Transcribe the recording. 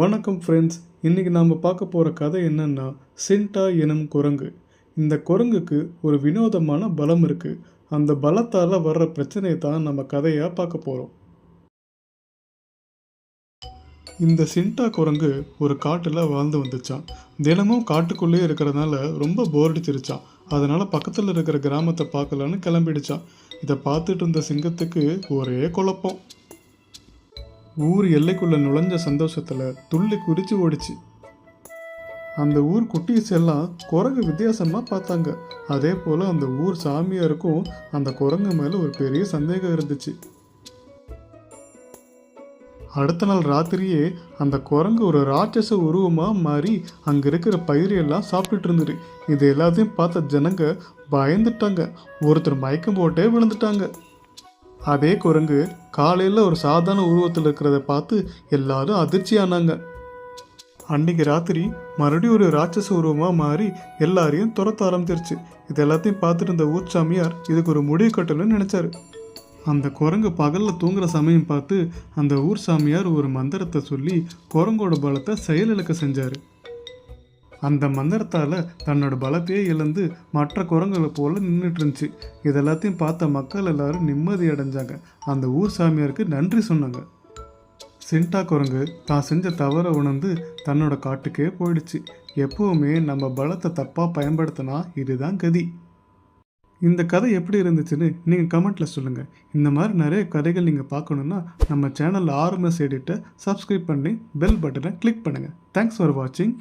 வணக்கம் ஃப்ரெண்ட்ஸ். இன்றைக்கி நாம் பார்க்க போகிற கதை என்னன்னா, சின்டா எனும் குரங்கு. இந்த குரங்குக்கு ஒரு வினோதமான பலம் இருக்குது. அந்த பலத்தால் வர்ற பிரச்சனையை தான் நம்ம கதையாக பார்க்க போகிறோம். இந்த சின்டா குரங்கு ஒரு காட்டில் வாழ்ந்து வந்துச்சான். தினமும் காட்டுக்குள்ளே இருக்கிறதுனால ரொம்ப போர் அடிச்சிருச்சான். அதனால் பக்கத்தில் இருக்கிற கிராமத்தை பார்க்கலான்னு கிளம்பிடுச்சான். இதை பார்த்துட்டு இருந்த சிங்கத்துக்கு ஒரே குழப்பம். ஊர் எல்லைக்குள்ளே நுழைஞ்ச சந்தோஷத்தில் துள்ளி குறித்து ஓடிச்சு. அந்த ஊர் குட்டீஸ் எல்லாம் குரங்கு வித்தியாசமாக பார்த்தாங்க. அதே போல் அந்த ஊர் சாமியாருக்கும் அந்த குரங்கு மேலே ஒரு பெரிய சந்தேகம் இருந்துச்சு. அடுத்த நாள் ராத்திரியே அந்த குரங்கு ஒரு ராட்சச உருவமாக மாறி அங்கே இருக்கிற பயிரையெல்லாம் சாப்பிட்டுட்டு இருந்துரு. இது எல்லாத்தையும் பார்த்த ஜனங்க பயந்துட்டாங்க. ஒருத்தர் மயக்கம் போட்டே விழுந்துட்டாங்க. அதே குரங்கு காலையில் ஒரு சாதாரண உருவத்தில் இருக்கிறத பார்த்து எல்லாரும் அதிர்ச்சியானாங்க. அன்றைக்கி ராத்திரி மறுபடியும் ஒரு ராட்சச உருவமாக மாறி எல்லாரையும் துரத்த ஆரம்பிச்சிருச்சு. இது எல்லாத்தையும் பார்த்துட்டு இருந்த ஊர் சாமியார் இதுக்கு ஒரு முடிவு கட்டணும்னு நினச்சாரு. அந்த குரங்கு பகலில் தூங்குற சமயம் பார்த்து அந்த ஊர் சாமியார் ஒரு மந்திரத்தை சொல்லி குரங்கோட பலத்தை செயலிழக்க செஞ்சார். அந்த மந்திரத்தால் தன்னோட பலத்தையே இழந்து மற்ற குரங்குகளை போல் நின்றுட்டு இருந்துச்சு. இதெல்லாத்தையும் பார்த்த மக்கள் எல்லாரும் நிம்மதி அடைஞ்சாங்க. அந்த ஊர் சாமியாருக்கு நன்றி சொன்னாங்க. சின்டா குரங்கு தான் செஞ்ச தவறை உணர்ந்து தன்னோட காட்டுக்கே போயிடுச்சு. எப்போவுமே நம்ம பலத்தை தப்பாக பயன்படுத்தினா இதுதான் கதி. இந்த கதை எப்படி இருந்துச்சுன்னு நீங்கள் கமெண்ட்டில் சொல்லுங்கள். இந்த மாதிரி நிறைய கதைகள் நீங்கள் பார்க்கணுன்னா நம்ம சேனலில் RMS எடிட்டை சப்ஸ்கிரைப் பண்ணி பெல் பட்டனை கிளிக் பண்ணுங்கள். தேங்க்ஸ் ஃபார் வாட்சிங்.